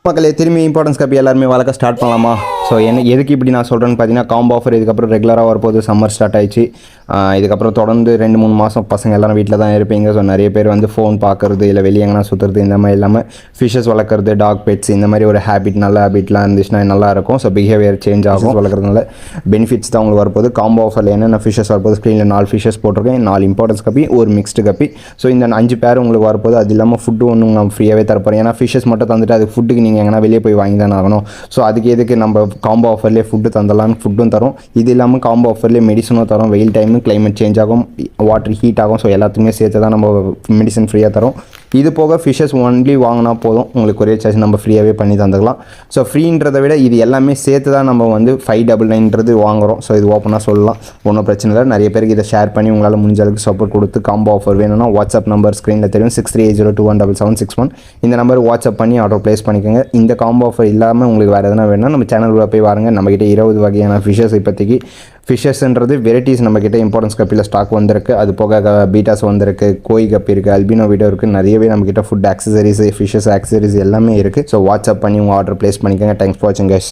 மக்களே திரும்பி இம்பார்ட்டன்ஸ் கப்பி எல்லாருமே வளர்க்க ஸ்டார்ட் பண்ணலாமா? ஸோ எதுக்கு இப்படி நான் சொல்கிறேன்னு பார்த்தீங்கன்னா, காம்போ ஆஃபர் இதுக்கப்புறம் ரெகுலராக வரப்போது. சம்மர் ஸ்டார்ட் ஆயிடுச்சு. இதுக்கப்புறம் தொடர்ந்து 2-3 மாதம் பசங்க எல்லோரும் வீட்டில் தான் இருப்பீங்க. ஸோ நிறைய பேர் வந்து ஃபோன் பார்க்குறது, இல்லை வெளியே எங்கன்னா சுற்றுறது, இந்த மாதிரி இல்லாமல் ஃபிஷஸ் வளர்க்குறது, டாக் பெட்ஸ், இந்த மாதிரி ஒரு ஹேபிட், நல்ல ஹேபிட்லாம் இருந்துச்சுன்னா நல்லாயிருக்கும். ஸோ பிஹேவியர் சேஞ்ச் ஆகும். வளர்க்குறதுனால பெனிஃபிட்ஸ் தான் உங்களுக்கு வரப்போது. காம்போ ஆஃபரில் என்னென்ன ஃபிஷஸ் வரப்போது, ஸ்க்ரீனில் 4 ஃபிஷஸ் போட்டிருக்கேன். 4 இம்பார்ட்டன்ஸ் கப்பி, ஒரு மிக்ஸ்டு கப்பி. ஸோ இந்த 5 பேர் உங்களுக்கு வரப்போது. அது இல்லாமல் ஃபுட்டு ஒன்றும் நம்ம ஃப்ரீயாகவே தரப்போகிறோம். ஏன்னா ஃபிஷஸ் மட்டும் தந்துட்டு அது ஃபுட்டுக்கு நீங்கள் எங்கன்னா வெளியே போய் வாங்கி தானே ஆகணும். ஸோ அதுக்கு எதுக்கு நம்ம காம்போ ஆஃபர்லேயே ஃபுட்டு தந்தலான்னு ஃபுட்டும் தரும். இது இல்லாமல் காம்போ ஆஃபர்லேயே மெடிசனும் தரும். வெயில் டைமு கிளைமேட் சேஞ்ச் ஆகும், வாட்டர் ஹீட் ஆகும். ஸோ எல்லாத்துக்குமே சேர்த்து தான் நம்ம மெடிசன் ஃப்ரீயாக தரும். இது போக ஃபிஷஸ் ஒன்லி வாங்கினா போதும், உங்களுக்கு ஒரே சார்ஜ் நம்ம ஃப்ரீயாகவே பண்ணி தந்துக்கலாம். ஸோ ஃப்ரீன்றதை விட இது எல்லாமே சேர்த்து தான் நம்ம வந்து 599 வாங்குகிறோம். ஸோ இது ஓப்பனாக சொல்லலாம், ஒன்றும் பிரச்சனை இல்லை. நிறைய பேருக்கு இதை ஷேர் பண்ணி உங்களால் முடிஞ்ச அளவுக்கு சப்போர்ட் கொடுத்து காம்போ ஆஃபர் வேணும்னா வாட்ஸ்அப் நம்பர் ஸ்க்ரீனில் தெரியும், 6380217761. இந்த நம்பர் வாட்ஸ்அப் பண்ணி ஆர்டர் ப்ளேஸ் பண்ணிக்கோங்க. இந்த காம்போ ஆஃபர் இல்லாமல் உங்களுக்கு வேறு எதனா வேணும்னா நம்ம சேனலில் போய் பாருங்கள். நம்மக்கிட்ட 20 வகையான ஃபிஷஸ் இப்போதைக்கு. ஃபிஷஸ்ன்றது வெரைட்டிஸ் நம்மக்கிட்ட இம்பார்ட்டன்ஸ் கப்பியில் ஸ்டாக் வந்திருக்கு. அது போக பீட்டாஸ் வந்திருக்கு, கோய் கப்பி இருக்குது, அல்பினோ வீடியோ இருக்குது. நிறையவே நம்மக்கிட்ட ஃபுட் ஆக்சசரிஸ், ஃபிஷஸ் ஆக்சசரிஸ் எல்லாமே இருக்குது. ஸோ வாட்ஸ்அப் பண்ணி உங்கள் ஆர்டர் ப்ளேஸ் பண்ணிக்கோங்க. தேங்க்ஸ் ஃபார் வாட்சிங் கைஸ்.